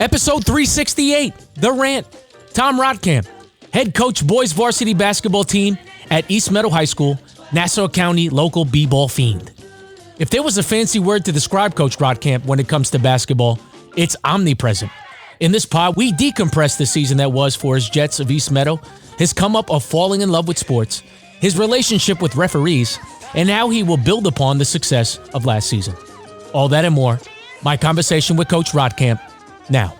Episode 368, The Rant. Tom Rottkamp, head coach boys varsity basketball team at East Meadow High School, Nassau County local b-ball fiend. If there was a fancy word to describe Coach Rottkamp when it comes to basketball, it's omnipresent. In this pod, we decompress the season that was for his Jets of East Meadow, his come up of falling in love with sports, his relationship with referees, and how he will build upon the success of last season. All that and more, my conversation with Coach Rottkamp now.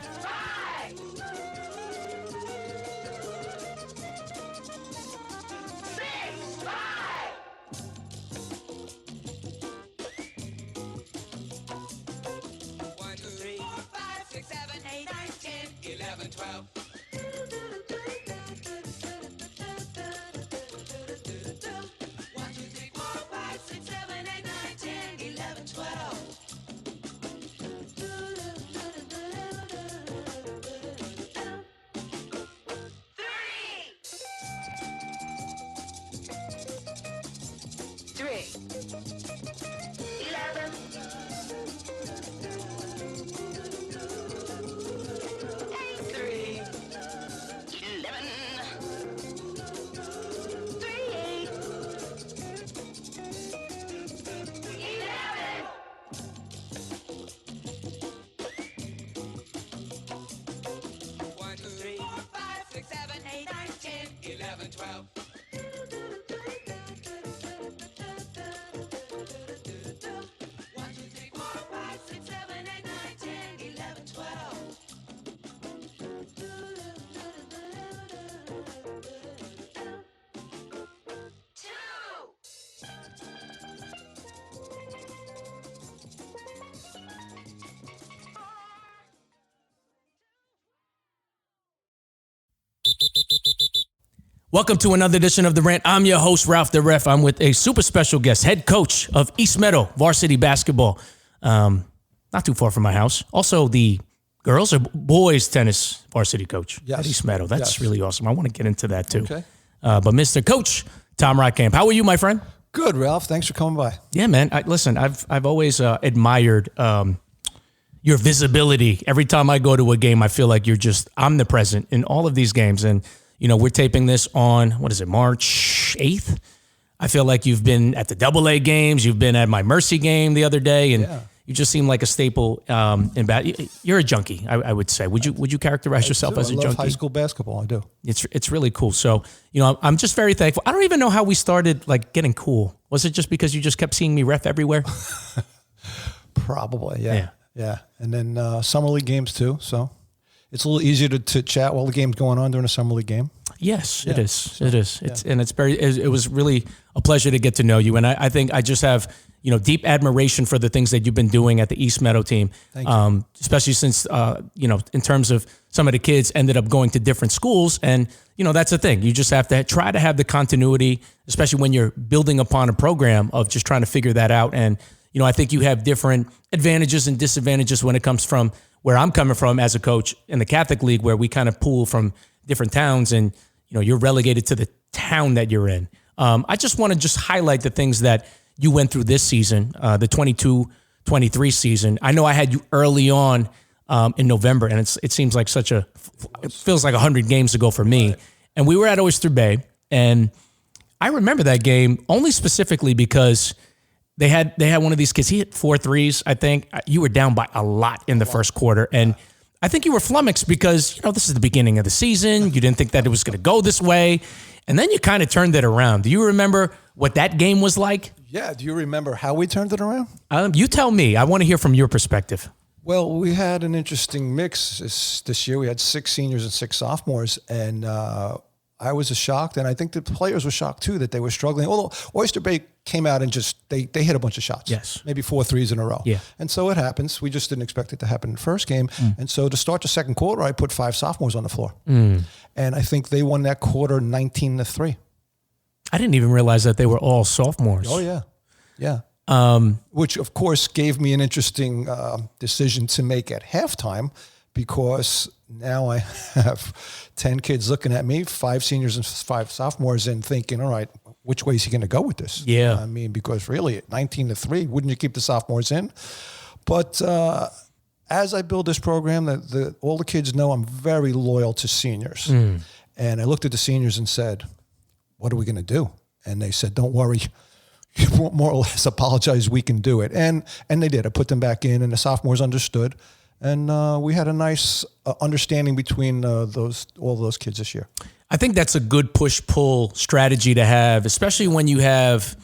Welcome to another edition of The Rant. I'm your host, Ralph the Ref. I'm with a super special guest, head coach of East Meadow Varsity Basketball. Not too far from my house. Also, the girls or boys tennis varsity coach at East Meadow. That's really awesome. I want to get into that too. Okay. But Mr. Coach Tom Rottkamp, how are you, my friend? Good, Ralph. Thanks for coming by. Yeah, man. Listen, I've always admired your visibility. Every time I go to a game, I feel like you're just omnipresent in all of these games. And you know, we're taping this on, March 8th? I feel like you've been at the AA games. You've been at my Mercy game the other day, and you just seem like a staple in You're a junkie, I would say. Would you characterize yourself as a junkie? I love high school basketball. I do. It's really cool. So, you know, I'm just very thankful. I don't even know how we started, like, getting cool. Was it just because you just kept seeing me ref everywhere? Probably, yeah. And then summer league games, too, so it's a little easier to chat while the game's going on during a summer league game. Yes, it is. So, it is. It was really a pleasure to get to know you. And I think I just have, deep admiration for the things that you've been doing at the East Meadow team. Thank you. Especially since, in terms of some of the kids ended up going to different schools. And, that's the thing. You just have to try to have the continuity, especially when you're building upon a program of just trying to figure that out. And, I think you have different advantages and disadvantages when it comes from where I'm coming from as a coach in the Catholic League, where we kind of pool from different towns and, you're relegated to the town that you're in. I just want to highlight the things that you went through this season, the 22-23 season. I know I had you early on in November, and it seems like it feels like 100 games ago for me. Right. And we were at Oyster Bay, and I remember that game only specifically because they had one of these kids. He hit 4 threes, I think. You were down by a lot in the first quarter, and I think you were flummoxed because, this is the beginning of the season. You didn't think that it was going to go this way. And then you kind of turned it around. Do you remember what that game was like? Yeah. Do you remember how we turned it around? You tell me. I want to hear from your perspective. Well, we had an interesting mix this year. We had 6 seniors and 6 sophomores. And I was shocked, and I think the players were shocked too that they were struggling. Although Oyster Bay came out and they hit a bunch of shots. Yes. Maybe 4 threes in a row. Yeah. And so it happens. We just didn't expect it to happen in the first game. And so to start the second quarter, I put 5 sophomores on the floor. And I think they won that quarter 19-3. I didn't even realize that they were all sophomores. Oh, yeah. Yeah. Which, of course, gave me an interesting decision to make at halftime, because now I have 10 kids looking at me, 5 seniors and 5 sophomores, and thinking, all right, which way is he going to go with this? Yeah. I mean, because really at 19-3, wouldn't you keep the sophomores in? But as I build this program, that all the kids know I'm very loyal to seniors. And I looked at the seniors and said, what are we going to do? And they said, don't worry. You won't more or less apologize. We can do it. And they did. I put them back in, and the sophomores understood. And we had a nice understanding between all those kids this year. I think that's a good push-pull strategy to have, especially when you have,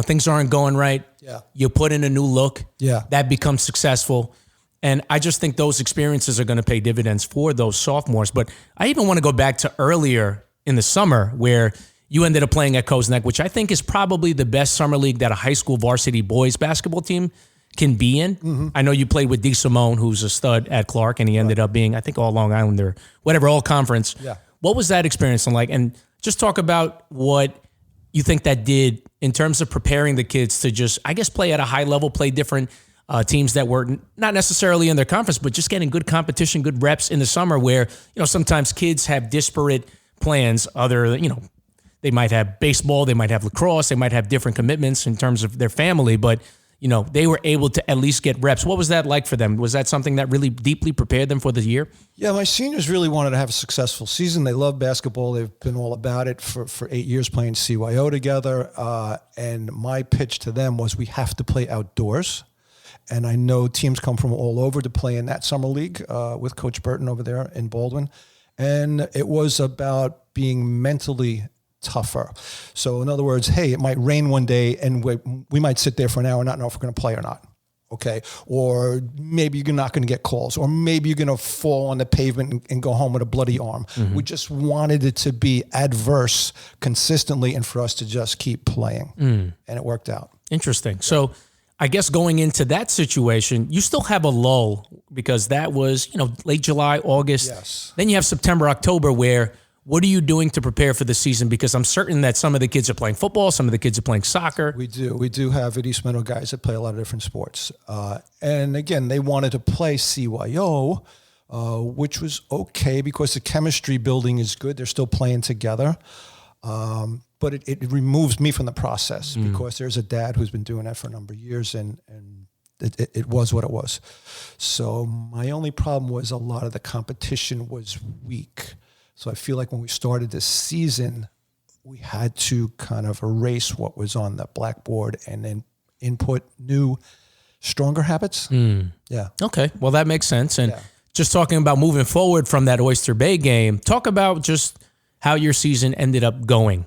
things aren't going right. Yeah. You put in a new look. Yeah. That becomes successful. And I just think those experiences are going to pay dividends for those sophomores. But I even want to go back to earlier in the summer where you ended up playing at Coes Neck, which I think is probably the best summer league that a high school varsity boys basketball team can be in. Mm-hmm. I know you played with D. Simone, who's a stud at Clark, and he ended up being, I think, all Long Island or whatever, all conference. Yeah. What was that experience like? And just talk about what you think that did in terms of preparing the kids to just, I guess, play at a high level, play different teams that were not necessarily in their conference, but just getting good competition, good reps in the summer where, sometimes kids have disparate plans. They might have baseball, they might have lacrosse, they might have different commitments in terms of their family, but they were able to at least get reps. What was that like for them? Was that something that really deeply prepared them for the year? Yeah, my seniors really wanted to have a successful season. They love basketball. They've been all about it for 8 years playing CYO together. And my pitch to them was we have to play outdoors. And I know teams come from all over to play in that summer league with Coach Burton over there in Baldwin. And it was about being mentally tougher. So in other words, hey, it might rain one day and we might sit there for an hour and not know if we're going to play or not. Okay. Or maybe you're not going to get calls, or maybe you're going to fall on the pavement and go home with a bloody arm. Mm-hmm. We just wanted it to be adverse consistently and for us to just keep playing. And it worked out. Interesting. So I guess going into that situation, you still have a lull because that was, late July, August. Yes. Then you have September, October, where what are you doing to prepare for the season? Because I'm certain that some of the kids are playing football, some of the kids are playing soccer. We do have at East Meadow guys that play a lot of different sports. And again, they wanted to play CYO, which was okay because the chemistry building is good. They're still playing together. But it removes me from the process because there's a dad who's been doing that for a number of years, and it was what it was. So my only problem was a lot of the competition was weak. So I feel like when we started this season, we had to kind of erase what was on the blackboard and then input new, stronger habits. Yeah. Okay. Well, that makes sense. And just talking about moving forward from that Oyster Bay game, talk about just how your season ended up going.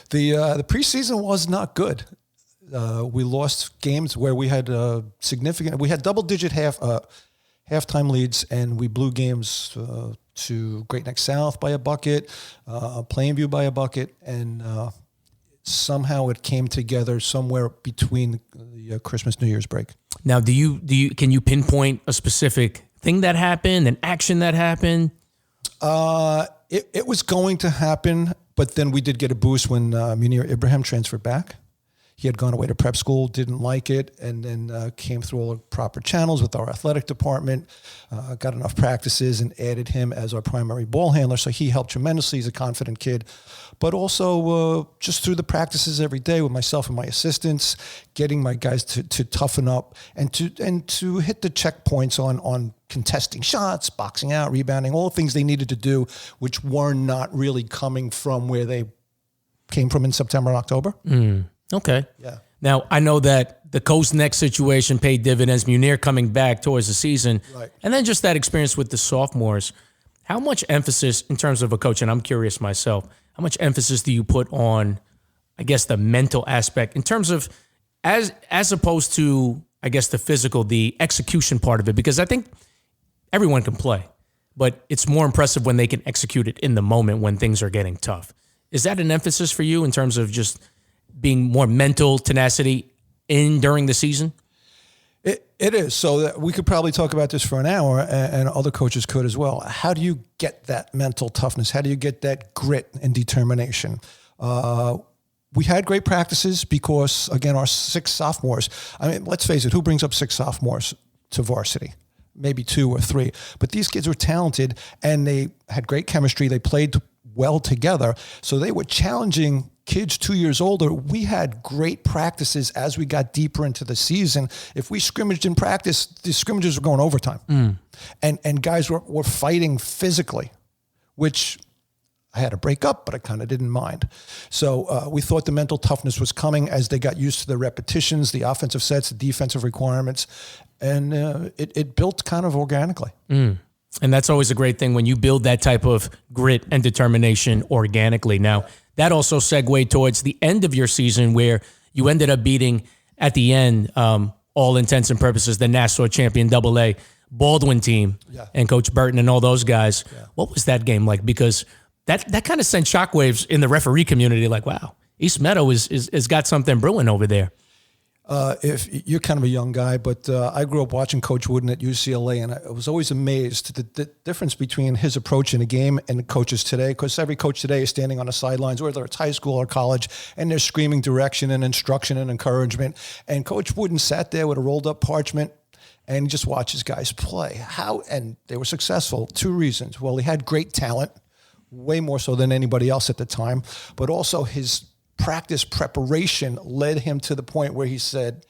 The preseason was not good. We lost games where we had we had double-digit halftime leads, and we blew games to Great Neck South by a bucket, Plainview by a bucket, and somehow it came together somewhere between the Christmas New Year's break. Now, can you pinpoint a specific thing that happened, an action that happened? It was going to happen, but then we did get a boost when Munir Ibrahim transferred back. He had gone away to prep school, didn't like it, and then came through all the proper channels with our athletic department, got enough practices and added him as our primary ball handler. So he helped tremendously. He's a confident kid. But also just through the practices every day with myself and my assistants, getting my guys to toughen up and to hit the checkpoints on contesting shots, boxing out, rebounding, all the things they needed to do, which were not really coming from where they came from in September and October. Okay. Yeah. Now, I know that the Coast Neck situation paid dividends, Munir coming back towards the season, right, and then just that experience with the sophomores. How much emphasis, in terms of a coach, and I'm curious myself, how much emphasis do you put on, I guess, the mental aspect in terms of, as opposed to, I guess, the physical, the execution part of it? Because I think everyone can play, but it's more impressive when they can execute it in the moment when things are getting tough. Is that an emphasis for you in terms of just being more mental tenacity during the season? It is. So that we could probably talk about this for an hour, and other coaches could as well. How do you get that mental toughness? How do you get that grit and determination? We had great practices because, again, our 6 sophomores, I mean, let's face it, who brings up 6 sophomores to varsity? Maybe 2 or 3. But these kids were talented, and they had great chemistry. They played well together. So they were challenging kids 2 years older, we had great practices as we got deeper into the season. If we scrimmaged in practice, the scrimmages were going overtime. And guys were fighting physically, which I had to break up, but I kind of didn't mind. So we thought the mental toughness was coming as they got used to the repetitions, the offensive sets, the defensive requirements, and it built kind of organically. And that's always a great thing when you build that type of grit and determination organically. Now, that also segued towards the end of your season where you ended up beating, at the end, all intents and purposes, the Nassau champion AA Baldwin team and Coach Burton and all those guys. What was that game like? Because that kind of sent shockwaves in the referee community, like, wow, East Meadow is got something brewing over there. If you're kind of a young guy, but I grew up watching Coach Wooden at UCLA, and I was always amazed at the difference between his approach in a game and the coaches today, because every coach today is standing on the sidelines, whether it's high school or college, and they're screaming direction and instruction and encouragement. And Coach Wooden sat there with a rolled up parchment and just watched his guys play. And they were successful. 2 reasons. Well, he had great talent, way more so than anybody else at the time, but also his practice preparation led him to the point where he said,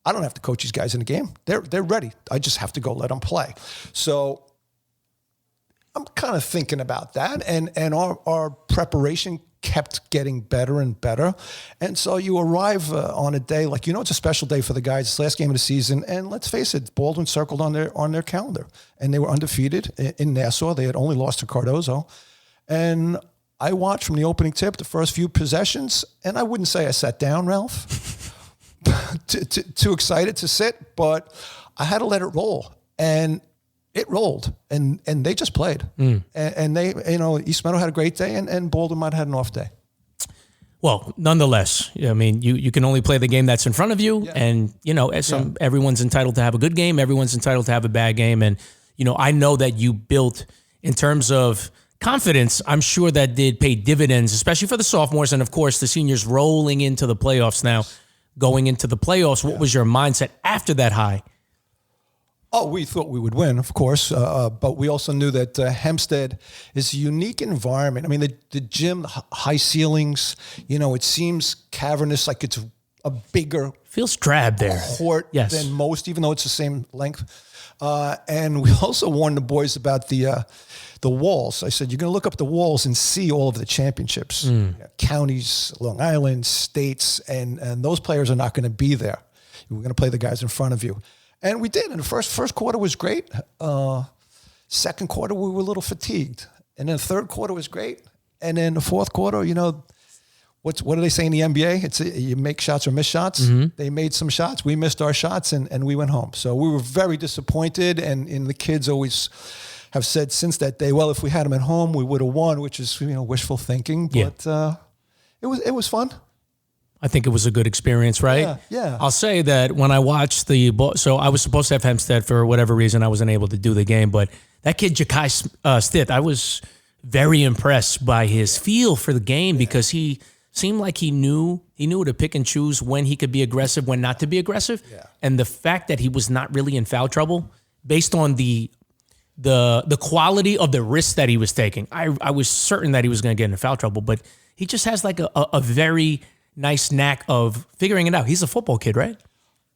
I don't have to coach these guys in the game. They're ready. I just have to go let them play. So I'm kind of thinking about that. And our preparation kept getting better and better. And so you arrive on a day like, it's a special day for the guys. It's the last game of the season. And let's face it, Baldwin circled on their calendar. And they were undefeated in Nassau. They had only lost to Cardozo. And I watched from the opening tip, the first few possessions, and I wouldn't say I sat down, Ralph. Too excited to sit, but I had to let it roll. And it rolled, and they just played. And they, East Meadow had a great day, and Baldwin might have had an off day. Well, nonetheless, I mean, you can only play the game that's in front of you. And, everyone's entitled to have a good game. Everyone's entitled to have a bad game. And, I know that you built, in terms of confidence, I'm sure that did pay dividends, especially for the sophomores and, of course, the seniors rolling into the playoffs now. Going into the playoffs, what was your mindset after that high? Oh, we thought we would win, of course, but we also knew that Hempstead is a unique environment. I mean, the gym, high ceilings, it seems cavernous, like it's a bigger... Feels drab there. ...court than most, even though it's the same length. And we also warned the boys about the walls. I said, you're going to look up the walls and see all of the championships, counties, Long Island, states, and those players are not going to be there. We're going to play the guys in front of you. And we did. And the first quarter was great. Second quarter, we were a little fatigued. And then the third quarter was great. And then the fourth quarter, what do they say in the NBA? It's you make shots or miss shots. Mm-hmm. They made some shots. We missed our shots, and we went home. So we were very disappointed. And the kids always have said since that day, well, if we had them at home, we would have won, which is wishful thinking. But it was fun. I think it was a good experience, right? Yeah. I'll say that when I watched so I was supposed to have Hempstead for whatever reason. I wasn't able to do the game, but that kid, Jakai Stith, I was very impressed by his feel for the game because he seemed like he knew to pick and choose when he could be aggressive, when not to be aggressive. Yeah. And the fact that he was not really in foul trouble based on the quality of the risks that he was taking. I was certain that he was going to get into foul trouble, but he just has like a very nice knack of figuring it out. He's a football kid, right?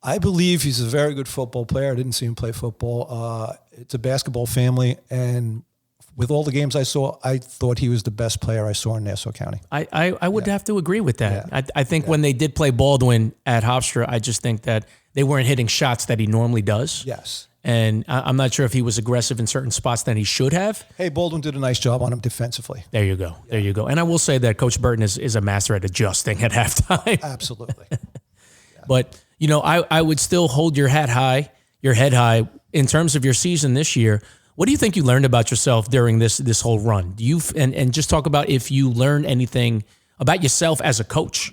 I believe he's a very good football player. I didn't see him play football. It's a basketball family, and with all the games I saw, I thought he was the best player I saw in Nassau County. I would have to agree with that. Yeah. I think when they did play Baldwin at Hofstra, I just think that they weren't hitting shots that he normally does. Yes. And I'm not sure if he was aggressive in certain spots that he should have. Hey, Baldwin did a nice job on him defensively. There you go. There you go. And I will say that Coach Burton is a master at adjusting at halftime. Absolutely. But, I would still hold your head high in terms of your season this year. What do you think you learned about yourself during this whole run? Do you and just talk about if you learned anything about yourself as a coach?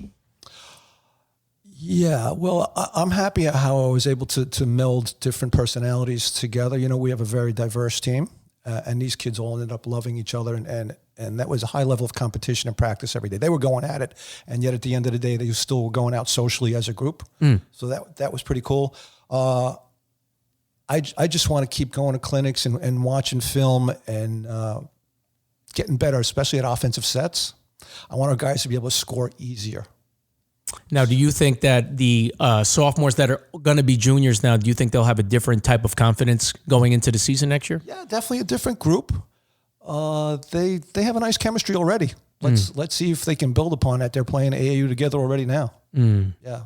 Yeah, well, I'm happy at how I was able to meld different personalities together. We have a very diverse team, and these kids all ended up loving each other, and that was a high level of competition and practice every day. They were going at it, and yet at the end of the day, they still were going out socially as a group. So that was pretty cool. I just want to keep going to clinics and watching film and getting better, especially at offensive sets. I want our guys to be able to score easier. Now, do you think that the sophomores that are going to be juniors now, do you think they'll have a different type of confidence going into the season next year? Yeah, definitely a different group. They have a nice chemistry already. Let's see if they can build upon that. They're playing AAU together already now. Yeah.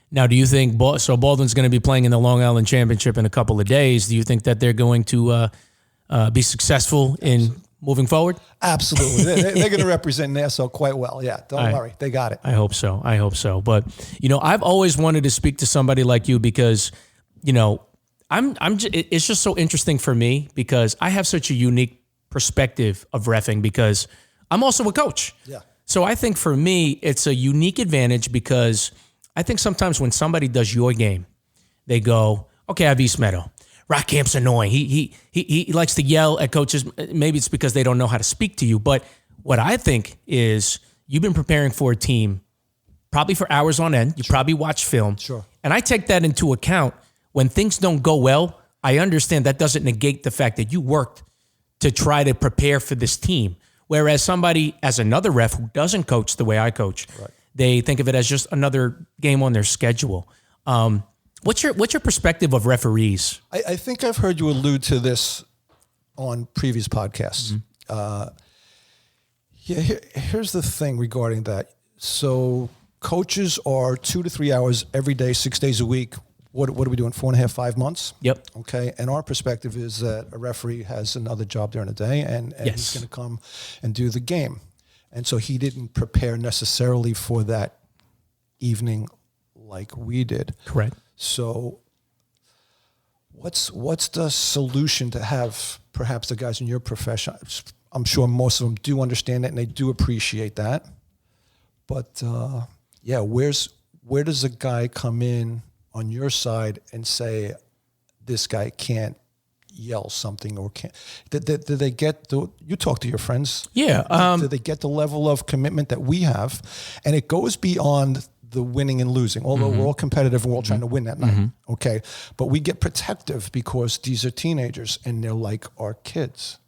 Now, do you think Baldwin's going to be playing in the Long Island Championship in a couple of days? Do you think that they're going to be successful in moving forward? Absolutely. They're going to represent Nassau quite well. Yeah, don't worry. They got it. I hope so. But, I've always wanted to speak to somebody like you because, it's just so interesting for me because I have such a unique perspective of reffing because I'm also a coach. Yeah. So I think for me, it's a unique advantage because I think sometimes when somebody does your game, they go, okay, I have East Meadow. Rottkamp's annoying. He likes to yell at coaches. Maybe it's because they don't know how to speak to you. But what I think is you've been preparing for a team probably for hours on end. You probably watch film. Sure. And I take that into account. When things don't go well, I understand that doesn't negate the fact that you worked to try to prepare for this team. Whereas somebody, as another ref who doesn't coach the way I coach, right, they think of it as just another game on their schedule. What's your perspective of referees? I think I've heard you allude to this on previous podcasts. Here's the thing regarding that. So coaches are 2 to 3 hours every day, 6 days a week. What are we doing? 4.5, 5 months? Yep. Okay. And our perspective is that a referee has another job during the day and yes, he's going to come and do the game. And so he didn't prepare necessarily for that evening like we did. Correct. So what's the solution to have perhaps the guys in your profession? I'm sure most of them do understand that and they do appreciate that. But where does a guy come in on your side and say, this guy can't yell something or can't? Did they get you talk to your friends? Yeah. Do they get the level of commitment that we have? And it goes beyond the winning and losing, although we're all competitive and we're all trying to win that night. Okay. But we get protective because these are teenagers and they're like our kids.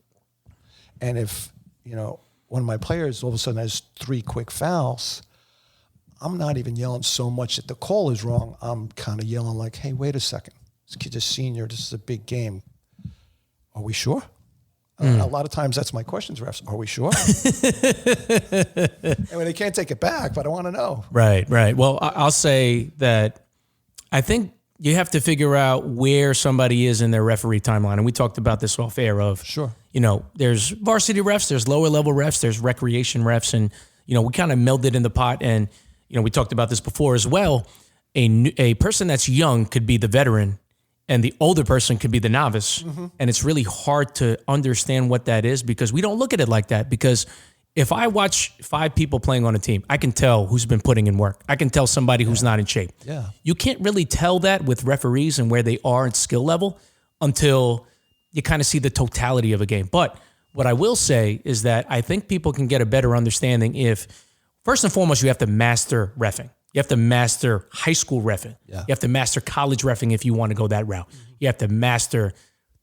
And if, one of my players all of a sudden has 3 quick fouls, I'm not even yelling so much that the call is wrong. I'm kind of yelling like, hey, wait a second. This kid's a senior. This is a big game. Are we sure? A lot of times that's my questions, refs. Are we sure? I mean, they can't take it back, but I want to know. Right. Well, I'll say that I think you have to figure out where somebody is in their referee timeline. And we talked about this off air of, sure, there's varsity refs, there's lower level refs, there's recreation refs. And, we kind of melded in the pot. And, we talked about this before as well. A person that's young could be the veteran and the older person could be the novice. And it's really hard to understand what that is because we don't look at it like that. Because if I watch 5 people playing on a team, I can tell who's been putting in work. I can tell somebody who's not in shape. Yeah. You can't really tell that with referees and where they are in skill level until you kind of see the totality of a game. But what I will say is that I think people can get a better understanding if, first and foremost, you have to master reffing. You have to master high school reffing. Yeah. You have to master college reffing if you want to go that route. You have to master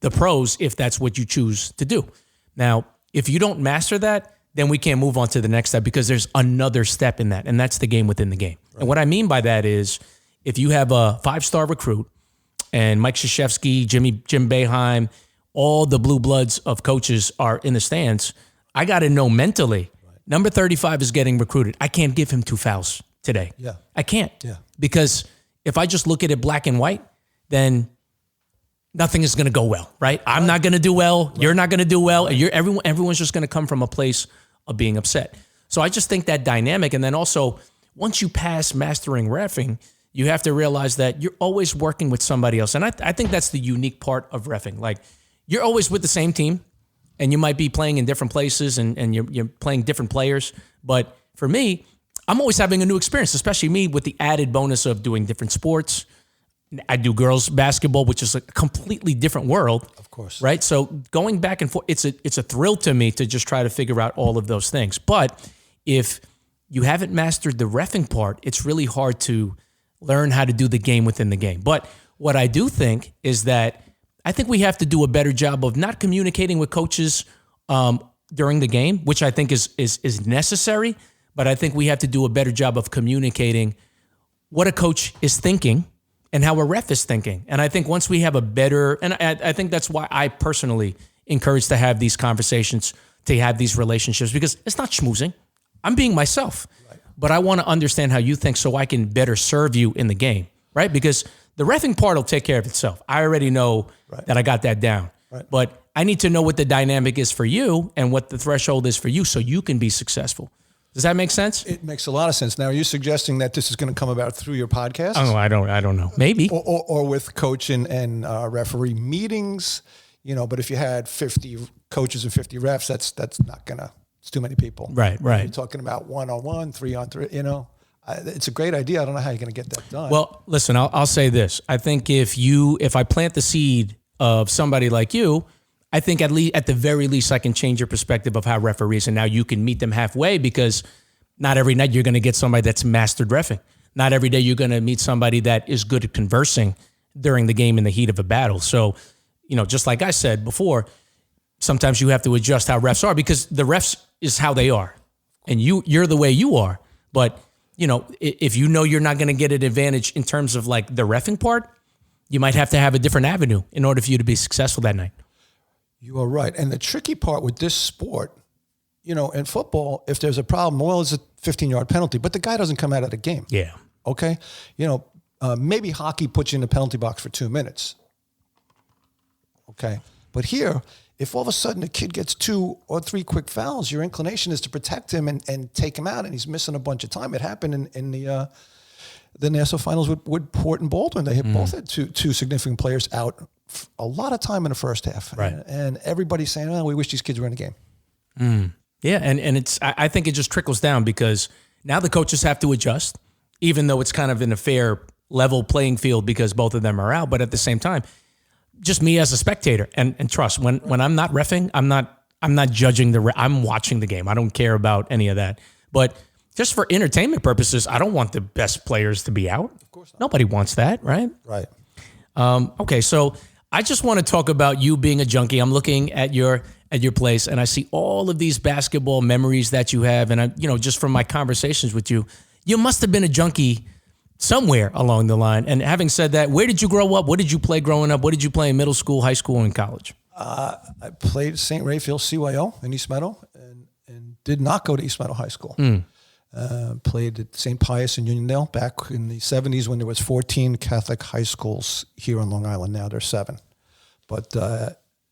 the pros if that's what you choose to do. Now, if you don't master that, then we can't move on to the next step because there's another step in that, and that's the game within the game. Right. And what I mean by that is if you have a 5-star recruit and Mike Krzyzewski, Jim Boeheim, all the blue bloods of coaches are in the stands, I got to know mentally, number 35 is getting recruited. I can't give him 2 fouls today. Yeah. I can't. Yeah. Because if I just look at it black and white, then nothing is going to go well, right? I'm not going to do well. Right. You're not going to do well. And everyone's just going to come from a place of being upset. So I just think that dynamic. And then also, once you pass mastering reffing, you have to realize that you're always working with somebody else. And I think that's the unique part of reffing. Like, you're always with the same team, and you might be playing in different places and you're playing different players. But for me, I'm always having a new experience, especially me with the added bonus of doing different sports. I do girls basketball, which is a completely different world. Of course. Right? So going back and forth, it's a thrill to me to just try to figure out all of those things. But if you haven't mastered the reffing part, it's really hard to learn how to do the game within the game. But what I do think is that I think we have to do a better job of not communicating with coaches during the game, which I think is necessary. But I think we have to do a better job of communicating what a coach is thinking and how a ref is thinking. And I think once we have a better, and I think that's why I personally encourage to have these conversations, to have these relationships, because it's not schmoozing. I'm being myself, right. But I want to understand how you think so I can better serve you in the game, right? Because the reffing part will take care of itself. I already know that I got that down. Right. But I need to know what the dynamic is for you and what the threshold is for you so you can be successful. Does that make sense? It makes a lot of sense. Now, are you suggesting that this is going to come about through your podcast? Oh, I don't know. Maybe. Or with coach and referee meetings, but if you had 50 coaches and 50 refs, that's not going to, it's too many people. Right. You're talking about 1-on-1, 3-on-3, it's a great idea. I don't know how you're going to get that done. Well, listen, I'll say this. I think if I plant the seed of somebody like you, I think at the very least, I can change your perspective of how referees, and now you can meet them halfway, because not every night you're going to get somebody that's mastered reffing. Not every day you're going to meet somebody that is good at conversing during the game in the heat of a battle. So, just like I said before, sometimes you have to adjust how refs are, because the refs is how they are, and you're the way you are. But, if you're not going to get an advantage in terms of like the reffing part, you might have to have a different avenue in order for you to be successful that night. You are right. And the tricky part with this sport, in football, if there's a problem, well, it's a 15-yard penalty, but the guy doesn't come out of the game. Yeah. Okay. Maybe hockey puts you in the penalty box for 2 minutes. Okay. But here, if all of a sudden a kid gets 2 or 3 quick fouls, your inclination is to protect him and take him out, and he's missing a bunch of time. It happened in the Nassau finals with Port and Baldwin. They both had two significant players out a lot of time in the first half. Right. And everybody's saying, we wish these kids were in the game. Yeah, and I think it just trickles down, because now the coaches have to adjust, even though it's kind of in a fair level playing field because both of them are out. But at the same time, just me as a spectator, and trust, when I'm not reffing, I'm not judging I'm watching the game. I don't care about any of that. But just for entertainment purposes, I don't want the best players to be out. Of course not. Nobody wants that, right? Right. Okay, so I just want to talk about you being a junkie. I'm looking at your place, and I see all of these basketball memories that you have, and just from my conversations with you, you must have been a junkie somewhere along the line. And having said that, where did you grow up? What did you play growing up? What did you play in middle school, high school, and college? I played St. Raphael CYO in East Meadow, and did not go to East Meadow High School. Played at St. Pius in Uniondale back in the 70s when there was 14 Catholic high schools here on Long Island. Now there's 7. But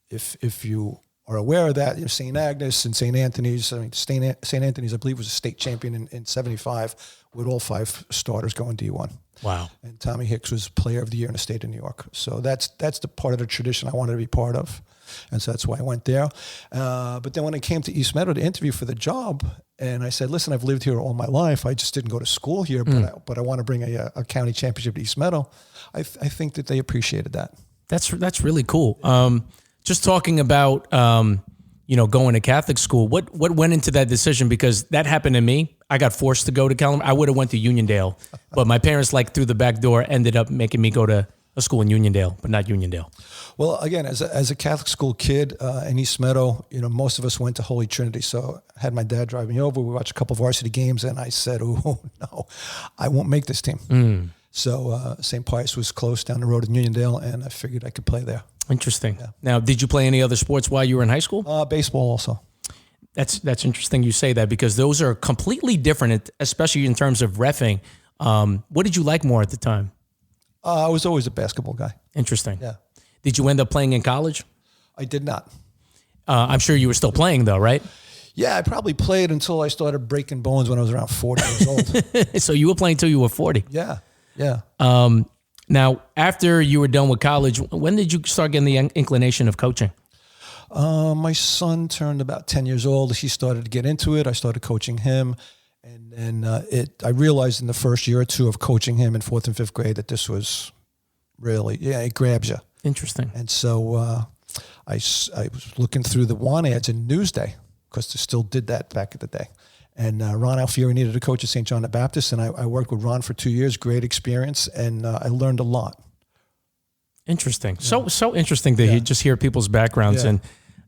if you are aware of that, St. Agnes and St. Anthony's. St. Anthony's, I believe, was a state champion in 75 with all 5 starters going D1. Wow. And Tommy Hicks was player of the year in the state of New York. So that's the part of the tradition I wanted to be part of. And so that's why I went there. But then when I came to East Meadow to interview for the job, and I said, listen, I've lived here all my life. I just didn't go to school here, but I want to bring a county championship to East Meadow. I think that they appreciated that. That's really cool. Just talking about, going to Catholic school, what went into that decision? Because that happened to me. I got forced to go to Kellam. I would have went to Uniondale, but my parents, through the back door, ended up making me go to a school in Uniondale, but not Uniondale. Well, again, as a Catholic school kid in East Meadow, most of us went to Holy Trinity. So I had my dad drive me over. We watched a couple of varsity games, and I said, oh, no, I won't make this team. So St. Pius was close down the road in Uniondale, and I figured I could play there. Interesting. Yeah. Now, did you play any other sports while you were in high school? Baseball also. That's interesting you say that, because those are completely different, especially in terms of reffing. What did you like more at the time? I was always a basketball guy. Interesting. Yeah. Did you end up playing in college? I did not. I'm sure you were still playing though, right? Yeah, I probably played until I started breaking bones when I was around 40 years old. So you were playing until you were 40? Yeah, yeah. Now, after you were done with college, when did you start getting the inclination of coaching? My son turned about 10 years old. He started to get into it. I started coaching him. And then I realized in the first year or two of coaching him in 4th and 5th grade that this was really, it grabs you. Interesting. And so I was looking through the want ads in Newsday, because they still did that back in the day. And Ron Alfieri needed a coach at St. John the Baptist, and I worked with Ron for 2 years, great experience, and I learned a lot. Interesting. Yeah. So interesting to just hear people's backgrounds. Yeah.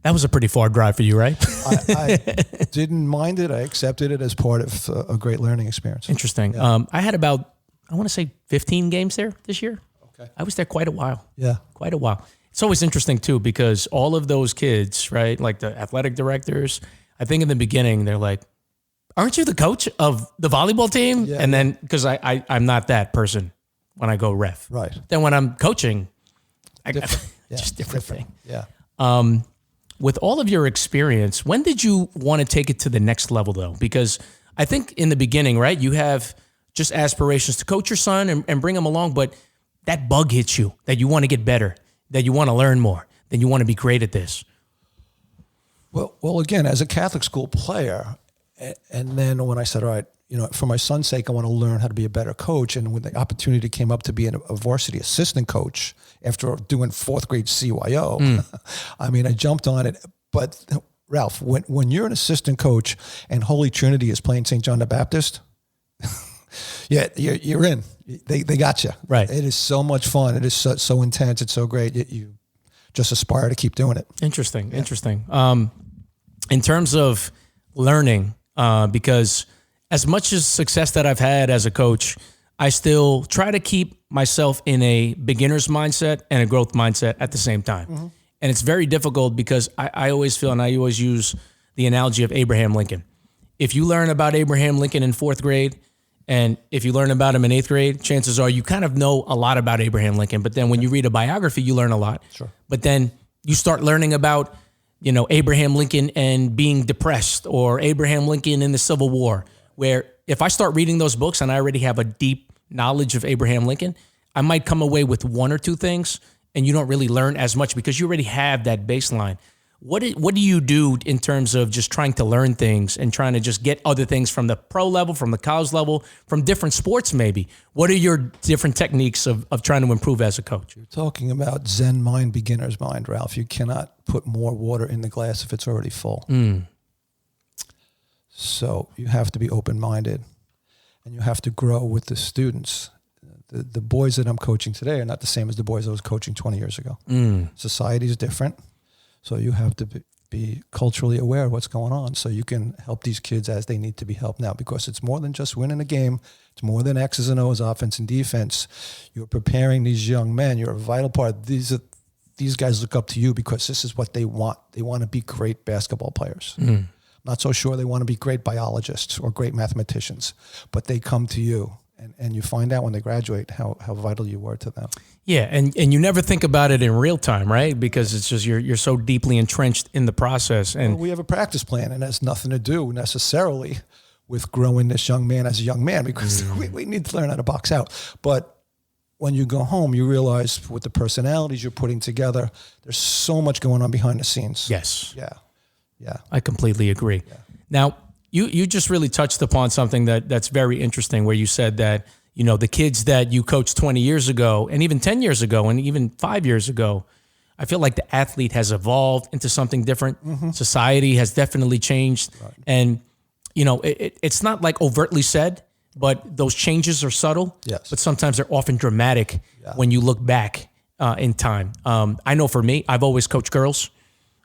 That was a pretty far drive for you, right? I didn't mind it. I accepted it as part of a great learning experience. Interesting. Yeah. I had about, I want to say 15 games there this year. Okay. I was there quite a while. Yeah. Quite a while. It's always interesting too, because all of those kids, right? Like the athletic directors, I think in the beginning, they're like, aren't you the coach of the volleyball team? Yeah, and then, because I'm not that person when I go ref. Right. Then when I'm coaching, Different. Yeah. just different thing. Yeah. With all of your experience, when did you want to take it to the next level though? Because I think in the beginning, right, you have just aspirations to coach your son and bring him along, but that bug hits you that you want to get better, that you want to learn more, that you want to be great at this. Well, again, as a Catholic school player, and then when I said, all right, for my son's sake, I want to learn how to be a better coach. And when the opportunity came up to be a varsity assistant coach after doing 4th grade CYO, I mean, I jumped on it. But Ralph, when you're an assistant coach and Holy Trinity is playing St. John the Baptist, yeah, you're in. They got you. Right. It is so much fun. It is so intense. It's so great. You just aspire to keep doing it. Interesting. In terms of learning, because as much as success that I've had as a coach, I still try to keep myself in a beginner's mindset and a growth mindset at the same time. Mm-hmm. And it's very difficult because I always feel, and I always use the analogy of Abraham Lincoln. If you learn about Abraham Lincoln in 4th grade, and if you learn about him in 8th grade, chances are you kind of know a lot about Abraham Lincoln. But then when you read a biography, you learn a lot. Sure. But then you start learning about, Abraham Lincoln and being depressed, or Abraham Lincoln in the Civil War, where if I start reading those books and I already have a deep knowledge of Abraham Lincoln, I might come away with 1 or 2 things, and you don't really learn as much because you already have that baseline. What do you do in terms of just trying to learn things and trying to just get other things from the pro level, from the college level, from different sports maybe? What are your different techniques of trying to improve as a coach? You're talking about Zen mind, beginner's mind, Ralph. You cannot put more water in the glass if it's already full. So you have to be open-minded, and you have to grow with the students. The boys that I'm coaching today are not the same as the boys I was coaching 20 years ago. Society is different. So you have to be culturally aware of what's going on so you can help these kids as they need to be helped now, because it's more than just winning a game. It's more than X's and O's, offense and defense. You're preparing these young men. You're a vital part. These guys look up to you because this is what they want. They want to be great basketball players. Not so sure they want to be great biologists or great mathematicians, but they come to you. And you find out when they graduate how vital you were to them. Yeah, and you never think about it in real time, right? Because it's just you're so deeply entrenched in the process. And we have a practice plan, and it has nothing to do necessarily with growing this young man as a young man, because we need to learn how to box out. But when you go home, you realize with the personalities you're putting together, there's so much going on behind the scenes. Yes. Yeah. I completely agree. Yeah. Now, You just really touched upon something that's very interesting, where you said that, the kids that you coached 20 years ago and even 10 years ago and even 5 years ago, I feel like the athlete has evolved into something different. Mm-hmm. Society has definitely changed. Right. And, it's not like overtly said, but those changes are subtle. Yes. But sometimes they're often dramatic when you look back in time. I know for me, I've always coached girls.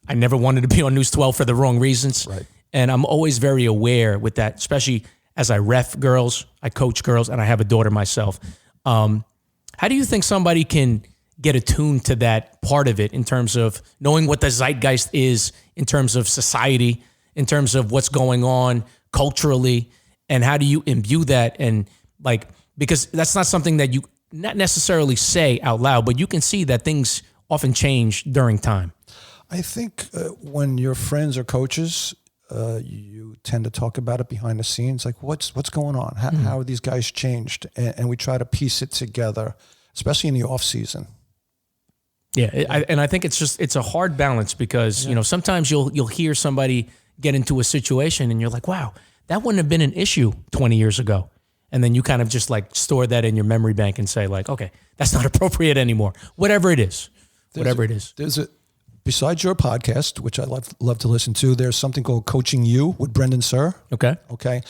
I never wanted to be on News 12 for the wrong reasons. Right. And I'm always very aware with that, especially as I ref girls, I coach girls, and I have a daughter myself. How do you think somebody can get attuned to that part of it in terms of knowing what the zeitgeist is, in terms of society, in terms of what's going on culturally, and how do you imbue that? And because that's not something that you not necessarily say out loud, but you can see that things often change during time. I think when your friends are coaches, you tend to talk about it behind the scenes, like what's going on? How are these guys changed? And we try to piece it together, especially in the off season. Yeah, I think it's a hard balance because sometimes you'll hear somebody get into a situation and you're like, wow, that wouldn't have been an issue 20 years ago, and then you kind of just store that in your memory bank and say okay, that's not appropriate anymore. Whatever it is. Besides your podcast, which I love to listen to, there's something called Coaching You with Brendan Sir. Okay.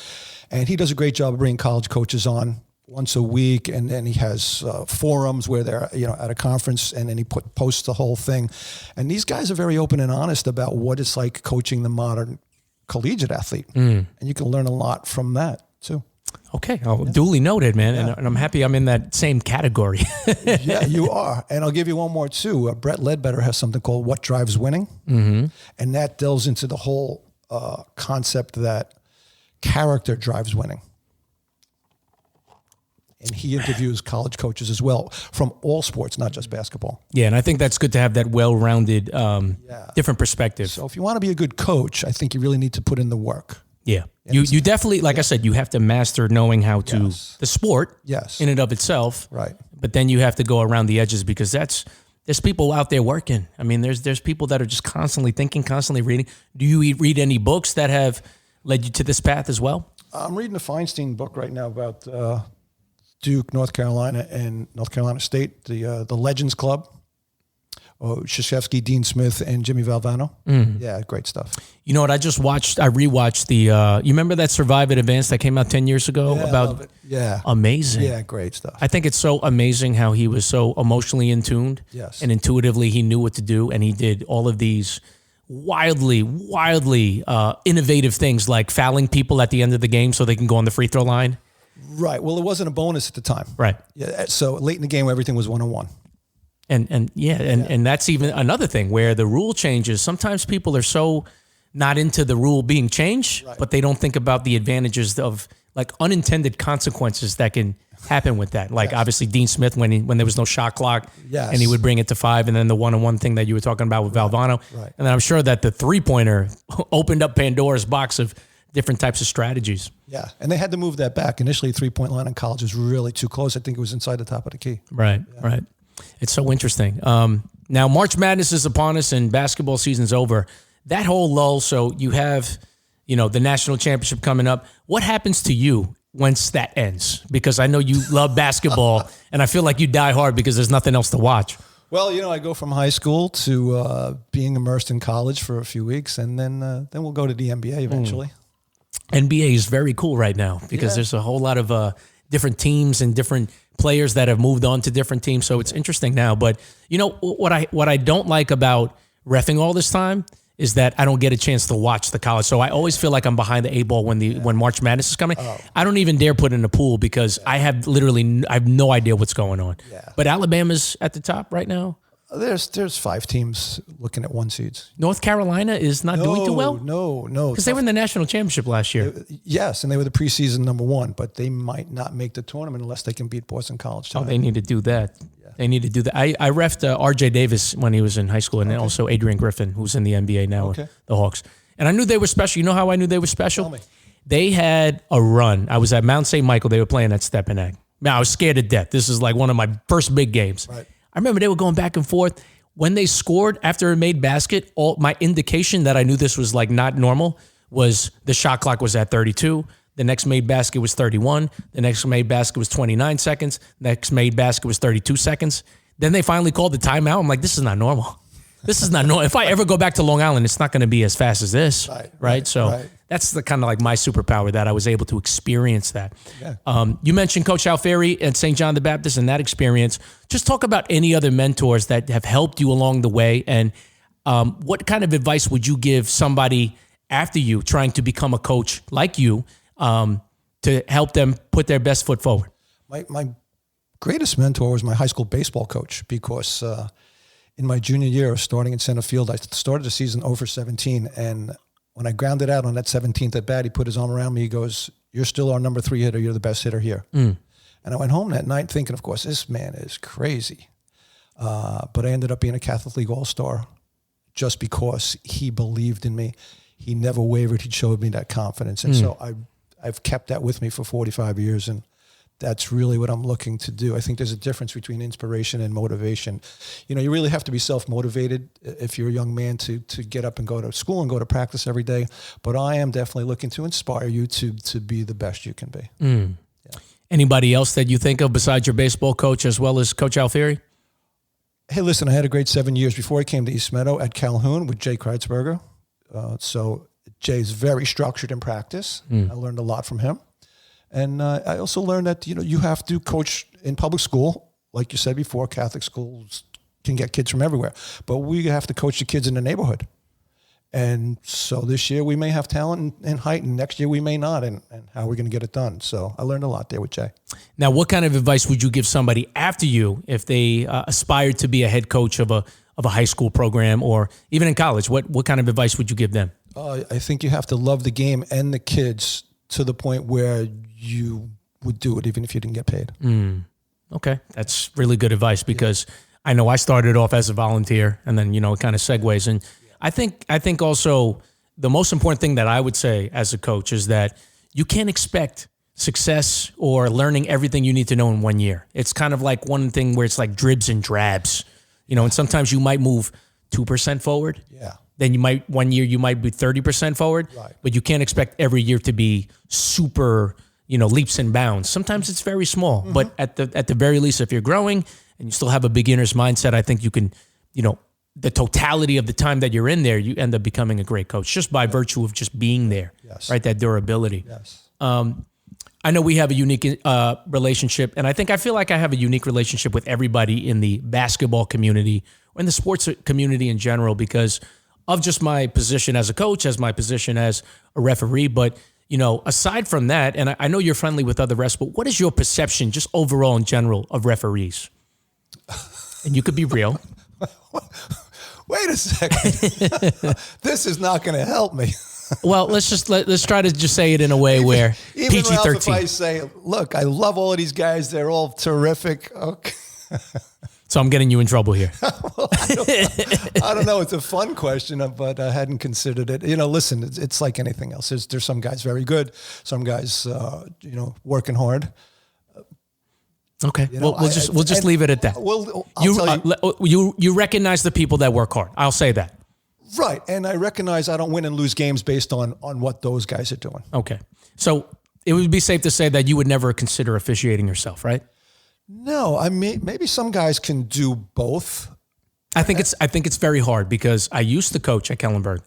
And he does a great job of bringing college coaches on once a week, and then he has forums where they're at a conference, and then he posts the whole thing. And these guys are very open and honest about what it's like coaching the modern collegiate athlete, and you can learn a lot from that too. Okay, duly noted, man, and I'm happy I'm in that same category. Yeah, you are. And I'll give you one more too. Brett Ledbetter has something called "What Drives Winning," and that delves into the whole concept that character drives winning. And he interviews college coaches as well from all sports, not just basketball. Yeah, and I think that's good to have that well-rounded, different perspective. So if you want to be a good coach, I think you really need to put in the work. Yeah. You definitely, like I said, you have to master knowing how to, the sport in and of itself. Right. But then you have to go around the edges because there's people out there working. I mean, there's people that are just constantly thinking, constantly reading. Do you read any books that have led you to this path as well? I'm reading the Feinstein book right now about Duke, North Carolina, and North Carolina State, the Legends Club. Krzyzewski, Dean Smith, and Jimmy Valvano. Yeah, great stuff. You know what? I rewatched the, you remember that Survive and Advance that came out 10 years ago? About amazing. Yeah, great stuff. I think it's so amazing how he was so emotionally in tuned. Yes. And intuitively he knew what to do, and he did all of these wildly innovative things like fouling people at the end of the game so they can go on the free throw line. Right. Well, it wasn't a bonus at the time. Right. Yeah. So late in the game, everything was 1-on-1. And that's even another thing where the rule changes. Sometimes people are so not into the rule being changed, but they don't think about the advantages of like unintended consequences that can happen with that. Like obviously Dean Smith when there was no shot clock, and he would bring it to 5, and then the 1-on-1 thing that you were talking about with Valvano, and then I'm sure that the 3-pointer opened up Pandora's box of different types of strategies. Yeah, and they had to move that back. Initially, 3-point line in college was really too close. I think it was inside the top of the key. Right. It's so interesting. Now, March Madness is upon us and basketball season's over. That whole lull, so you have, the national championship coming up. What happens to you once that ends? Because I know you love basketball, and I feel like you die hard because there's nothing else to watch. Well, I go from high school to being immersed in college for a few weeks, and then we'll go to the NBA eventually. NBA is very cool right now because there's a whole lot of different teams and different players that have moved on to different teams. So it's interesting now. But what I don't like about reffing all this time is that I don't get a chance to watch the college. So I always feel like I'm behind the 8 ball when March Madness is coming. I don't even dare put in a pool because I have no idea what's going on. Yeah. But Alabama's at the top right now. There's 5 teams looking at 1 seeds. North Carolina is not doing too well? No. Because they were in the national championship last year. Yes, and they were the preseason number 1, but they might not make the tournament unless they can beat Boston College tonight. Oh, they need to do that. Yeah. They need to do that. I reffed R.J. Davis when he was in high school, and then also Adrian Griffin, who's in the NBA now with the Hawks. And I knew they were special. You know how I knew they were special? Tell me. They had a run. I was at Mount St. Michael. They were playing at Steppenegg. Man, I was scared to death. This is like one of my first big games. Right. I remember they were going back and forth. When they scored after a made basket, all my indication that I knew this was like not normal was the shot clock was at 32. The next made basket was 31. The next made basket was 29 seconds. Next made basket was 32 seconds. Then they finally called the timeout. I'm like, this is not normal. This is not normal. If I ever go back to Long Island, it's not going to be as fast as this. Right. So that's the kind of like my superpower that I was able to experience that. Yeah. You mentioned Coach Alfieri at St. John the Baptist and that experience. Just talk about any other mentors that have helped you along the way, and what kind of advice would you give somebody after you trying to become a coach like you to help them put their best foot forward? My greatest mentor was my high school baseball coach because in my junior year, starting in center field, I started the season 0 for 17, and when I grounded out on that 17th at bat, he put his arm around me. He goes, "You're still our number 3 hitter. You're the best hitter here." And I went home that night thinking, of course, this man is crazy. But I ended up being a Catholic League All-Star just because he believed in me. He never wavered. He showed me that confidence. And so I've kept that with me for 45 years, and that's really what I'm looking to do. I think there's a difference between inspiration and motivation. You really have to be self-motivated if you're a young man to get up and go to school and go to practice every day. But I am definitely looking to inspire you to be the best you can be. Yeah. Anybody else that you think of besides your baseball coach as well as Coach Alfieri? Hey, listen, I had a great 7 years before I came to East Meadow at Calhoun with Jay Kreitzberger. So Jay's very structured in practice. I learned a lot from him. And I also learned that, you have to coach in public school. Like you said before, Catholic schools can get kids from everywhere. But we have to coach the kids in the neighborhood. And so this year we may have talent and height, and next year we may not, and how we're going to get it done. So I learned a lot there with Jay. Now, what kind of advice would you give somebody after you if they aspired to be a head coach of a high school program or even in college? What kind of advice would you give them? I think you have to love the game and the kids to the point where you would do it even if you didn't get paid. Okay, that's really good advice because I know I started off as a volunteer and then, it kind of segues. And I think also the most important thing that I would say as a coach is that you can't expect success or learning everything you need to know in 1 year. It's kind of like one thing where it's like dribs and drabs, and sometimes you might move 2% forward. Yeah. Then 1 year you might be 30% forward, right. But you can't expect every year to be super, leaps and bounds. Sometimes it's very small, but at the very least, if you're growing and you still have a beginner's mindset, I think you can, the totality of the time that you're in there, you end up becoming a great coach just by virtue of just being there, right? That durability. Yes. I know we have a unique relationship, and I feel like I have a unique relationship with everybody in the basketball community or in the sports community in general because of just my position as a coach, as my position as a referee. But, aside from that, and I know you're friendly with other refs, but what is your perception just overall in general of referees? And you could be real. Wait a second. This is not going to help me. Well, let's try to just say it in a way where PG-13. If I say, look, I love all of these guys. They're all terrific. Okay. So I'm getting you in trouble here. Well, I don't know. It's a fun question, but I hadn't considered it. Listen, it's like anything else. There's some guys very good, some guys, working hard. Okay, we'll just leave it at that. Well, you recognize the people that work hard. I'll say that. Right, and I recognize I don't win and lose games based on what those guys are doing. Okay, so it would be safe to say that you would never consider officiating yourself, right? No, maybe some guys can do both. I think it's very hard because I used to coach at Kellenberg,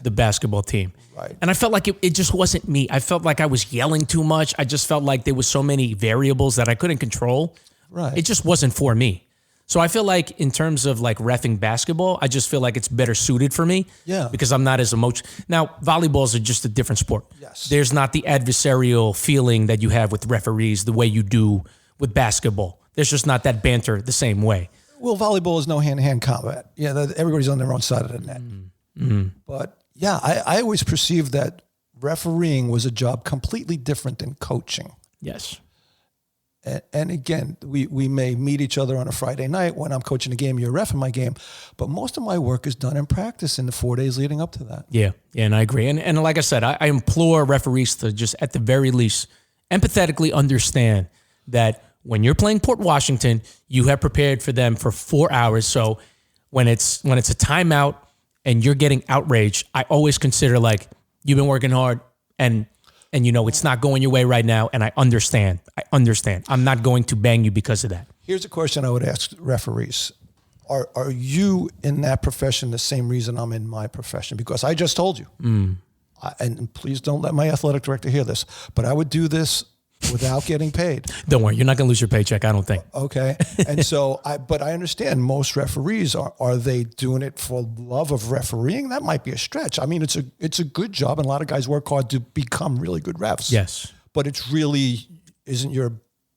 the basketball team. Right. And I felt like it just wasn't me. I felt like I was yelling too much. I just felt like there was so many variables that I couldn't control. Right. It just wasn't for me. So I feel like in terms of like reffing basketball, I just feel like it's better suited for me. Yeah. Because I'm not as emotional. Now, volleyballs are just a different sport. Yes. There's not the adversarial feeling that you have with referees the way you do with basketball. There's just not that banter the same way. Well, volleyball is no hand-to-hand combat. Yeah, everybody's on their own side of the net. Mm-hmm. But yeah, I always perceived that refereeing was a job completely different than coaching. Yes. And again, we may meet each other on a Friday night when I'm coaching a game, you're reffing my game, but most of my work is done in practice in the 4 days leading up to that. Yeah, and I agree. And like I said, I implore referees to just at the very least empathetically understand that when you're playing Port Washington, you have prepared for them for 4 hours. So when it's a timeout and you're getting outraged, I always consider like you've been working hard and it's not going your way right now. And I understand. I'm not going to bang you because of that. Here's a question I would ask referees. Are you in that profession the same reason I'm in my profession? Because I just told you, and please don't let my athletic director hear this, but I would do this without getting paid. Don't worry, you're not going to lose your paycheck, I don't think. Okay. And so but I understand most referees are they doing it for love of refereeing? That might be a stretch. I mean, it's a good job and a lot of guys work hard to become really good refs. Yes. But it's really isn't your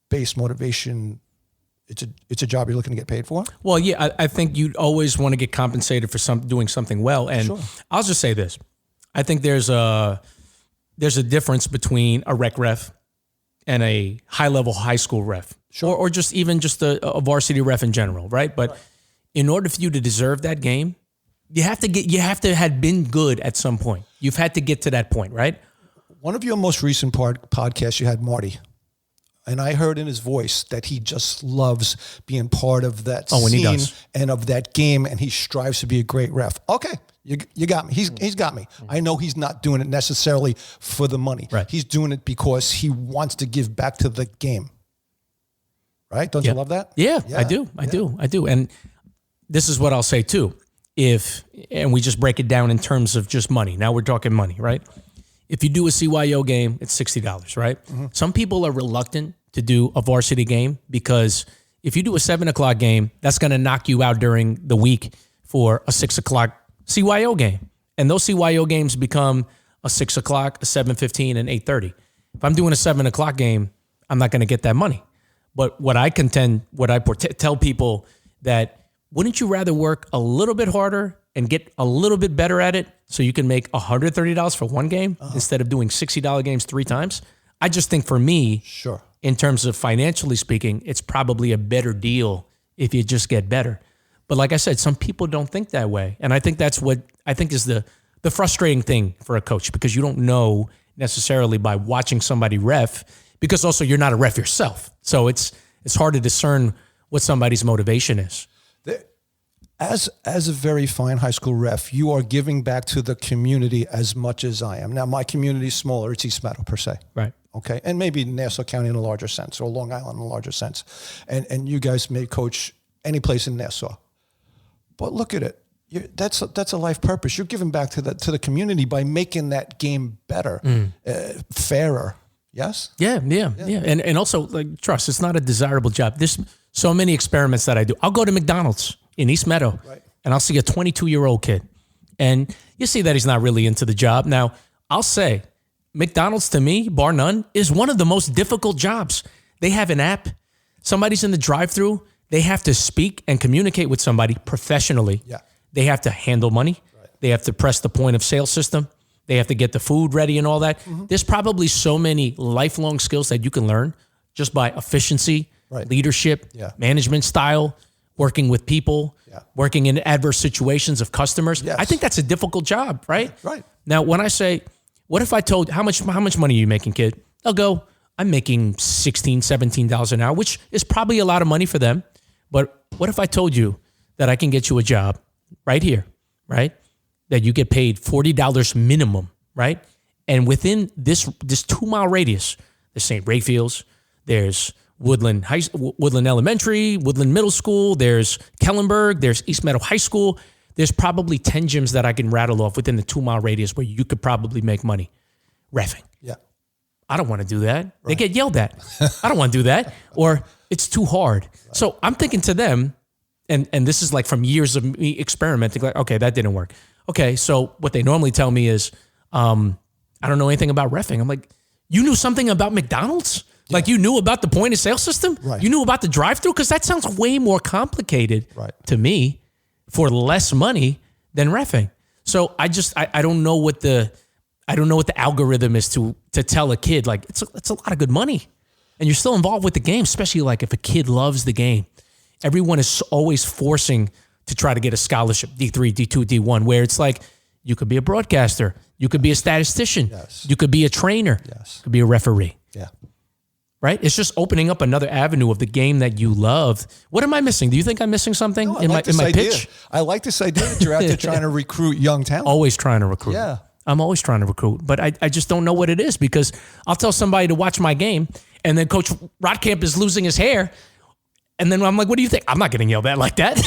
base motivation. It's a job you're looking to get paid for? Well, yeah, I think you'd always want to get compensated for doing something well. And Sure. I'll just say this. I think there's a difference between a rec ref and a high-level high school ref, Sure. or just even just a varsity ref in general, right? But in order for you to deserve that game, you have to have been good at some point. You've had to get to that point, right? One of your most recent podcasts, you had Marty, and I heard in his voice that he just loves being part of that scene and of that game, and he strives to be a great ref. Okay. You got me. He's got me. I know he's not doing it necessarily for the money. Right. He's doing it because he wants to give back to the game. Right? Don't you love that? Yeah, I do. I do. And this is what I'll say too. And we just break it down in terms of just money. Now we're talking money, right? if you do a CYO game, it's $60, right? Some people are reluctant to do a varsity game because if you do a 7 o'clock game, that's going to knock you out during the week for a 6 o'clock CYO game. And those CYO games become a 6 o'clock, a 7:15, and 8:30. If I'm doing a 7 o'clock game, I'm not going to get that money. But what I tell people that wouldn't you rather work a little bit harder and get a little bit better at it so you can make $130 for one game instead of doing $60 games 3 times? I just think for me, Sure. in terms of financially speaking, it's probably a better deal if you just get better. But like I said, some people don't think that way. And I think that's what I think is the frustrating thing for a coach, because you don't know necessarily by watching somebody ref, because also you're not a ref yourself. So it's hard to discern what somebody's motivation is. As a very fine high school ref, you are giving back to the community as much as I am. Now, my community is smaller. It's East Meadow per se. Right. Okay. And maybe Nassau County in a larger sense, or Long Island in a larger sense. And you guys may coach any place in Nassau. But look at it. That's a life purpose. You're giving back to the community by making that game better, fairer. Yes? Yeah. And also, like, trust, it's not a desirable job. There's so many experiments that I do. I'll go to McDonald's in East Meadow, right, and I'll see a 22-year-old kid. And you see that he's not really into the job. Now, I'll say McDonald's, to me, bar none, is one of the most difficult jobs. They have an app. Somebody's in the drive-thru. They have to speak and communicate with somebody professionally. Yeah. They have to handle money. Right. They have to press the point of sale system. They have to get the food ready and all that. There's probably so many lifelong skills that you can learn just by efficiency, right, leadership, management style, working with people, working in adverse situations of customers. Yes. I think that's a difficult job, right? Right. Now, when I say, what if I told, how much money are you making, kid? They'll go, I'm making $16, $17 an hour, which is probably a lot of money for them. But what if I told you that I can get you a job right here, right? That you get paid $40 minimum, right? And within this 2-mile radius, there's St. Rayfields, there's Woodland Elementary, Woodland Middle School, there's Kellenberg, there's East Meadow High School. There's probably 10 gyms that I can rattle off within the 2-mile radius where you could probably make money reffing. Yeah. I don't want to do that. Right. They get yelled at. I don't want to do that. Or it's too hard. Right. So I'm thinking to them, and this is like from years of me experimenting, like, okay, that didn't work. Okay, so what they normally tell me is, I don't know anything about reffing. I'm like, you knew something about McDonald's? Yeah. Like you knew about the point of sale system? Right. You knew about the drive-thru? Because that sounds way more complicated to me for less money than reffing. So I don't know what the algorithm is to tell a kid, like, it's a lot of good money. And you're still involved with the game, especially like if a kid loves the game. Everyone is always forcing to try to get a scholarship, D3, D2, D1, where it's like, you could be a broadcaster, you could be a statistician, you could be a trainer, you could be a referee. Yeah. Right? It's just opening up another avenue of the game that you love. What am I missing? Do you think I'm missing something in my pitch? I like this idea that you're out there trying to recruit young talent. Always trying to recruit. Yeah. I'm always trying to recruit, but I just don't know what it is, because I'll tell somebody to watch my game and then Coach Rottkamp is losing his hair. And then I'm like, what do you think? I'm not getting yelled at like that.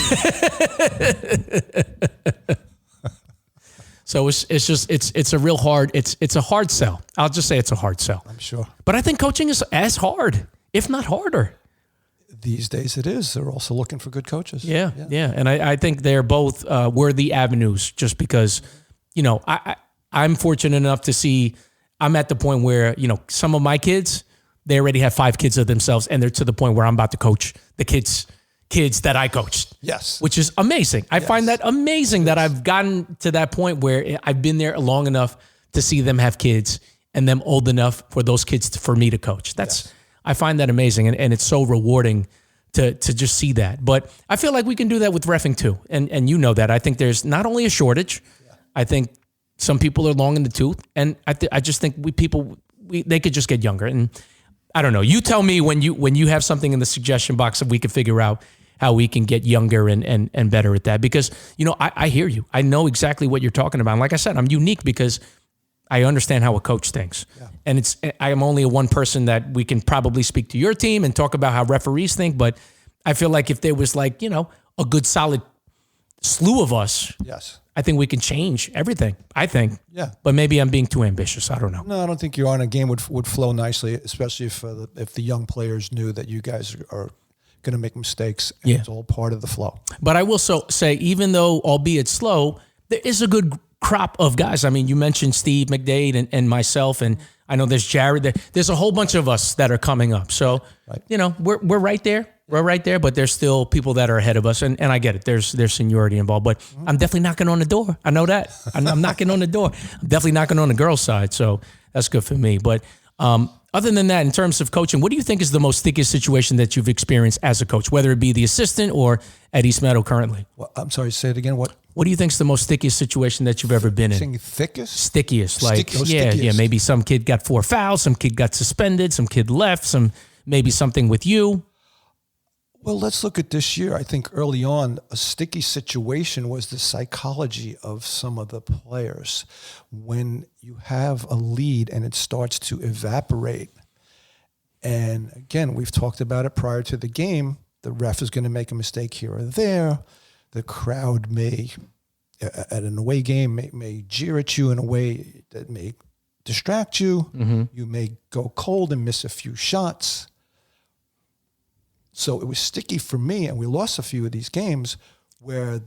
So it's a real hard, it's a hard sell. I'll just say it's a hard sell. I'm sure. But I think coaching is as hard, if not harder. These days it is. They're also looking for good coaches. Yeah. And I think they're both worthy avenues, just because, I'm fortunate enough to see, I'm at the point where, some of my kids, they already have 5 kids of themselves, and they're to the point where I'm about to coach the kids that I coached. Yes. Which is amazing. I find that amazing that I've gotten to that point where I've been there long enough to see them have kids and them old enough for those kids for me to coach. I find that amazing, and it's so rewarding to just see that. But I feel like we can do that with reffing too. And you know that. I think there's not only a shortage, I think some people are long in the tooth, and I just think they could just get younger. And I don't know. You tell me when you have something in the suggestion box that we can figure out how we can get younger and better at that. Because, I hear you. I know exactly what you're talking about. And like I said, I'm unique because I understand how a coach thinks. Yeah. And I am only one person that we can probably speak to your team and talk about how referees think. But I feel like if there was a good solid slew of us, Yes. I think we can change everything. I think. Yeah. But maybe I'm being too ambitious. I don't know. No, I don't think you are. And a game would flow nicely, especially if the young players knew that you guys are going to make mistakes. And Yeah. it's all part of the flow. But I will say, even though, albeit slow, there is a good crop of guys. I mean, you mentioned Steve McDade and myself, and I know there's Jared. There's a whole bunch of us that are coming up. So, we're right there. We're right there, but there's still people that are ahead of us, and I get it. There's seniority involved, but I'm definitely knocking on the door. I know that. I'm knocking on the door. I'm definitely knocking on the girls' side, so that's good for me. But other than that, in terms of coaching, what do you think is the most stickiest situation that you've experienced as a coach, whether it be the assistant or at East Meadow currently? Well, I'm sorry, say it again. What do you think is the most stickiest situation that you've ever been in? Saying thickest? Stickiest. Like, stickiest. Yeah. Maybe some kid got 4 fouls, some kid got suspended, some kid left, maybe something with you. Well, let's look at this year. I think early on, a sticky situation was the psychology of some of the players. When you have a lead and it starts to evaporate, and again, we've talked about it prior to the game, the ref is going to make a mistake here or there. The crowd may, at an away game, may jeer at you in a way that may distract you. Mm-hmm. You may go cold and miss a few shots. So it was sticky for me, and we lost a few of these games where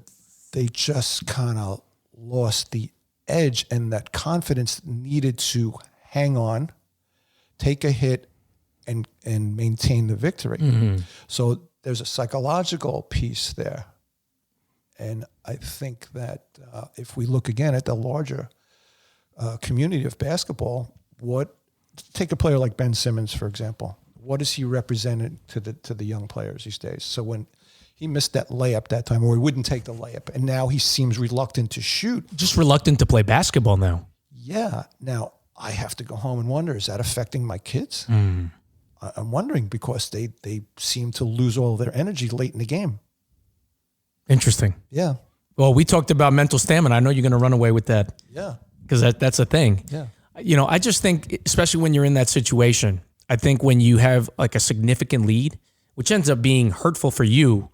they just kind of lost the edge and that confidence needed to hang on, take a hit, and maintain the victory. Mm-hmm. So there's a psychological piece there. And I think that if we look again at the larger community of basketball, take a player like Ben Simmons, for example. What is he represented to the young players these days? So when he missed that layup that time, or he wouldn't take the layup, and now he seems reluctant to shoot. Just reluctant to play basketball now. Yeah. Now I have to go home and wonder, is that affecting my kids? I'm wondering because they seem to lose all their energy late in the game. Interesting. Yeah. Well, we talked about mental stamina. I know you're going to run away with that. Yeah. Because that's a thing. Yeah. I just think, especially when you're in that situation, I think when you have like a significant lead, which ends up being hurtful for you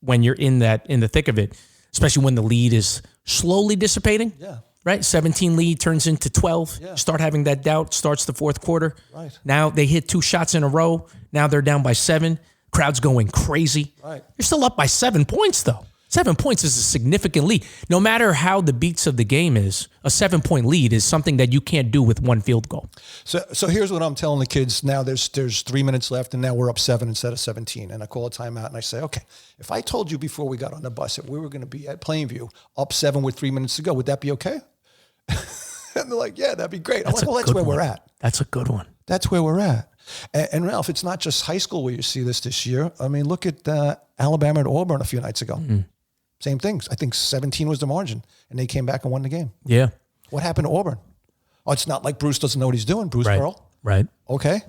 when you're in the thick of it, especially when the lead is slowly dissipating. Yeah. Right? 17 lead turns into 12. Yeah. Start having that doubt, starts the fourth quarter. Right. Now they hit 2 shots in a row. Now they're down by 7. Crowd's going crazy. Right. You're still up by 7 points though. 7 points is a significant lead. No matter how the beats of the game is, a 7-point lead is something that you can't do with 1 field goal. So here's what I'm telling the kids. Now there's 3 minutes left, and now we're up 7 instead of 17. And I call a timeout, and I say, okay, if I told you before we got on the bus that we were going to be at Plainview, up 7 with 3 minutes to go, would that be okay? And they're like, yeah, that'd be great. I'm like, well, that's where we're at. That's a good one. That's where we're at. And Ralph, it's not just high school where you see this year. I mean, look at Alabama and Auburn a few nights ago. Mm-hmm. Same things. I think 17 was the margin, and they came back and won the game. Yeah. What happened to Auburn? Oh, it's not like Bruce doesn't know what he's doing. Bruce Pearl. Right. Okay.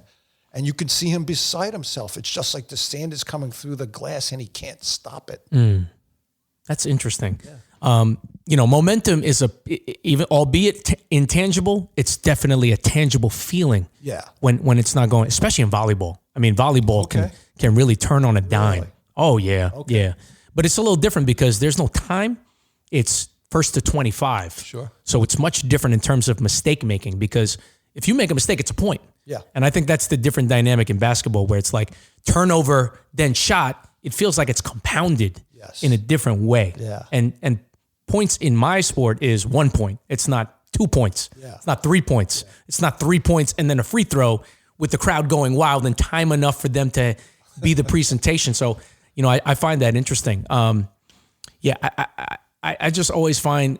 And you can see him beside himself. It's just like the sand is coming through the glass, and he can't stop it. That's interesting. Yeah. Momentum is even albeit intangible, it's definitely a tangible feeling. Yeah. When it's not going, especially in volleyball. I mean, volleyball can really turn on a dime. Really? Oh yeah. Okay. Yeah. But it's a little different because there's no time. It's first to 25. Sure. So it's much different in terms of mistake making, because if you make a mistake, it's a point. Yeah. And I think that's the different dynamic in basketball, where it's like turnover, then shot. It feels like it's compounded in a different way. Yeah. And points in my sport is 1 point. It's not 2 points. Yeah. It's not 3 points. Yeah. It's not 3 points and then a free throw with the crowd going wild and time enough for them to be the presentation. So, I find that interesting. I just always find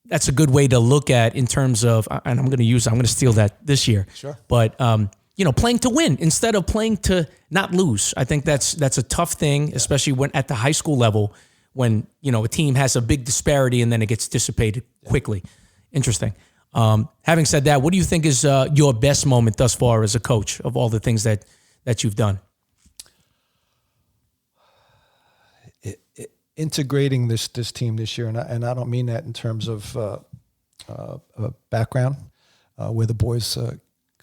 that's a good way to look at in terms of, and I'm going to steal that this year. Sure. But, playing to win instead of playing to not lose. I think that's a tough thing, especially when at the high school level, when, a team has a big disparity and then it gets dissipated quickly. Interesting. Having said that, what do you think is your best moment thus far as a coach of all the things that you've done? Integrating this team this year, and I don't mean that in terms of background, where the boys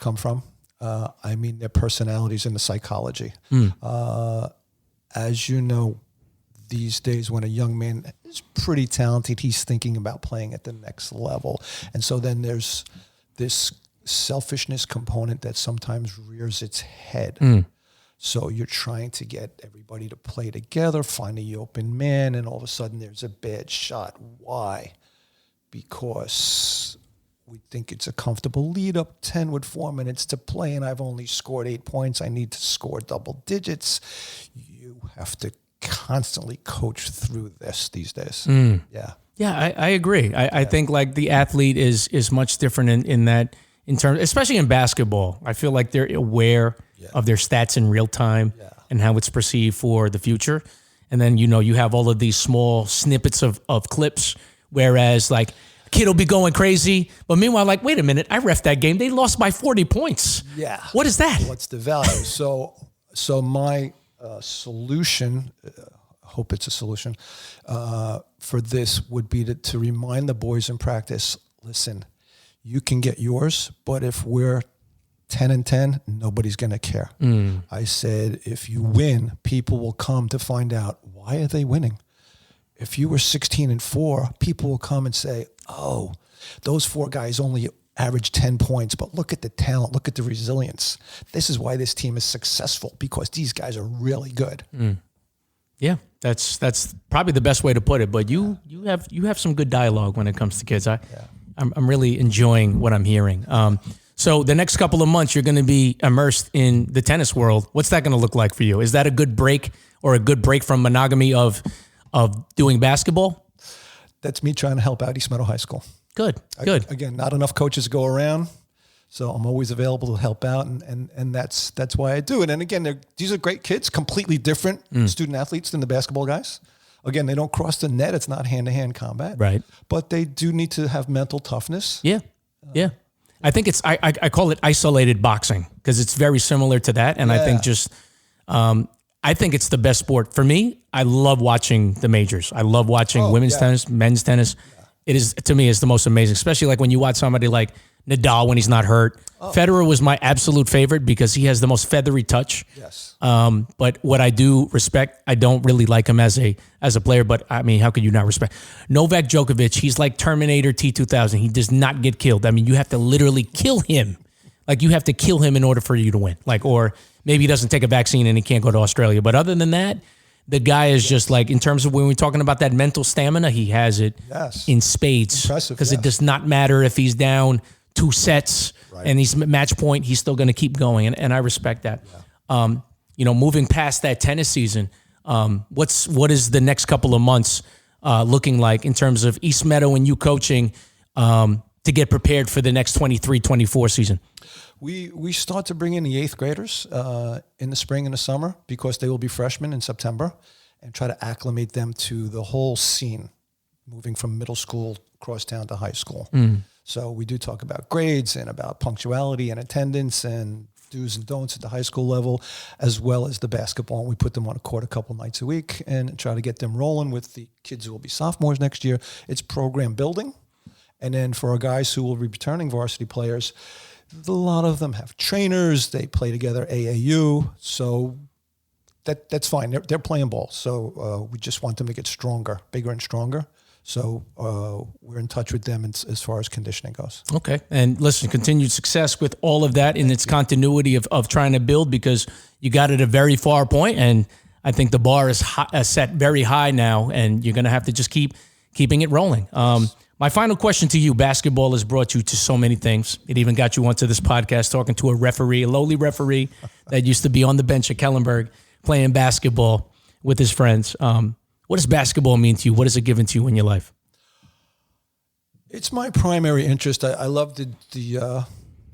come from. I mean their personalities and the psychology. As you know, these days when a young man is pretty talented, he's thinking about playing at the next level. And so then there's this selfishness component that sometimes rears its head. So you're trying to get everybody to play together, find the open man, and all of a sudden there's a bad shot. Why? Because we think it's a comfortable lead up 10 with 4 minutes to play, and I've only scored 8 points. I need to score double digits. You have to constantly coach through this these days. Yeah. Yeah, I agree. I think like the athlete is much different in that, in terms, especially in basketball. I feel like they're aware of their stats in real time and how it's perceived for the future. And then, you have all of these small snippets of clips, whereas like kid will be going crazy. But meanwhile, like, wait a minute, I reffed that game. They lost by 40 points. Yeah. What is that? What's the value? So my solution, hope it's a solution, for this would be to remind the boys in practice, listen, you can get yours, but if we're 10-10, nobody's going to care. I said, if you win, people will come to find out, why are they winning? If you were 16-4, people will come and say, oh, those 4 guys only average 10 points, but look at the talent, look at the resilience. This is why this team is successful, because these guys are really good. Yeah, that's probably the best way to put it. But you have some good dialogue when it comes to kids. I'm really enjoying what I'm hearing. So the next couple of months, you're going to be immersed in the tennis world. What's that going to look like for you? Is that a good break, or a good break from monogamy of doing basketball? That's me trying to help out East Meadow High School. Good. Again, not enough coaches go around, so I'm always available to help out, and that's why I do it. And again, these are great kids, completely different student athletes than the basketball guys. Again, they don't cross the net. It's not hand-to-hand combat. Right. But they do need to have mental toughness. Yeah. I think I call it isolated boxing, because it's very similar to that. And I think I think it's the best sport. For me, I love watching the majors. I love watching women's tennis, men's tennis. It is, to me, is the most amazing, especially like when you watch somebody like Nadal when he's not hurt. Federer was my absolute favorite because he has the most feathery touch. Yes. But what I do respect, I don't really like him as a player, but I mean, how could you not respect? Novak Djokovic, he's like Terminator T-2000. He does not get killed. I mean, you have to literally kill him. Like, you have to kill him in order for you to win. Like, or maybe he doesn't take a vaccine and he can't go to Australia. But other than that, the guy is just like, in terms of when we're talking about that mental stamina, he has it in spades. Impressive, because it does not matter if he's down 2 sets and he's match point, he's still going to keep going. And I respect that. Moving past that tennis season, what is the next couple of months looking like in terms of East Meadow and you coaching to get prepared for the next 23-24 season? We start to bring in the 8th graders in the spring and the summer, because they will be freshmen in September, and try to acclimate them to the whole scene, moving from middle school across town to high school. So we do talk about grades and about punctuality and attendance and do's and don'ts at the high school level, as well as the basketball. And we put them on a court a couple nights a week and try to get them rolling with the kids who will be sophomores next year. It's program building. And then for our guys who will be returning varsity players, a lot of them have trainers. They play together AAU. So that's fine. They're playing ball. So we just want them to get stronger, bigger and stronger. So we're in touch with them as far as conditioning goes. Okay. And listen, continued success with all of that in its continuity of trying to build, because you got at a very far point, and I think the bar is set very high now, and you're going to have to just keeping it rolling. My final question to you: basketball has brought you to so many things. It even got you onto this podcast talking to a lowly referee that used to be on the bench at Kellenberg playing basketball with his friends. What does basketball mean to you? What has it given to you in your life? It's my primary interest. I love the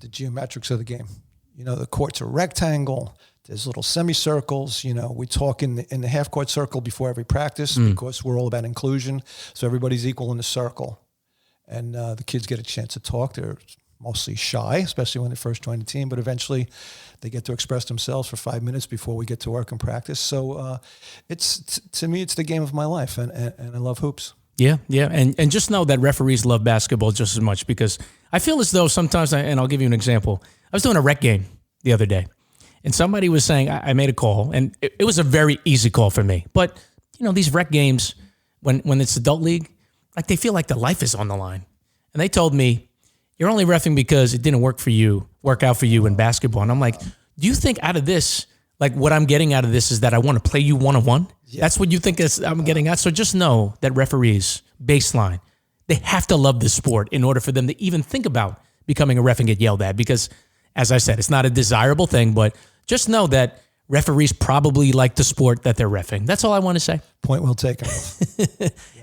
geometrics of the game. The court's a rectangle. There's little semicircles. We talk in the half-court circle before every practice, because we're all about inclusion. So everybody's equal in the circle. And the kids get a chance to talk. They're mostly shy, especially when they first join the team, but eventually they get to express themselves for 5 minutes before we get to work and practice. So to me, it's the game of my life, and I love hoops. Yeah. And just know that referees love basketball just as much, because I feel as though sometimes, and I'll give you an example. I was doing a rec game the other day, and somebody was saying, I made a call, and it was a very easy call for me. But, these rec games, when it's adult league, like they feel like their life is on the line. And they told me, you're only reffing because it didn't work out for you in basketball. And I'm like, do you think out of this, like what I'm getting out of this is that I want to play you one-on-one? Yeah. That's what you think I'm getting at? So just know that referees, baseline, they have to love this sport in order for them to even think about becoming a ref and get yelled at. Because, as I said, it's not a desirable thing, but just know that referees probably like the sport that they're reffing. That's all I want to say. Point well taken.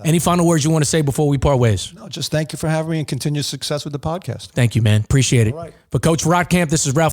Any final words you want to say before we part ways? No, just thank you for having me and continued success with the podcast. Thank you, man. Appreciate it. All right. For Coach Rottkamp, this is Ralph.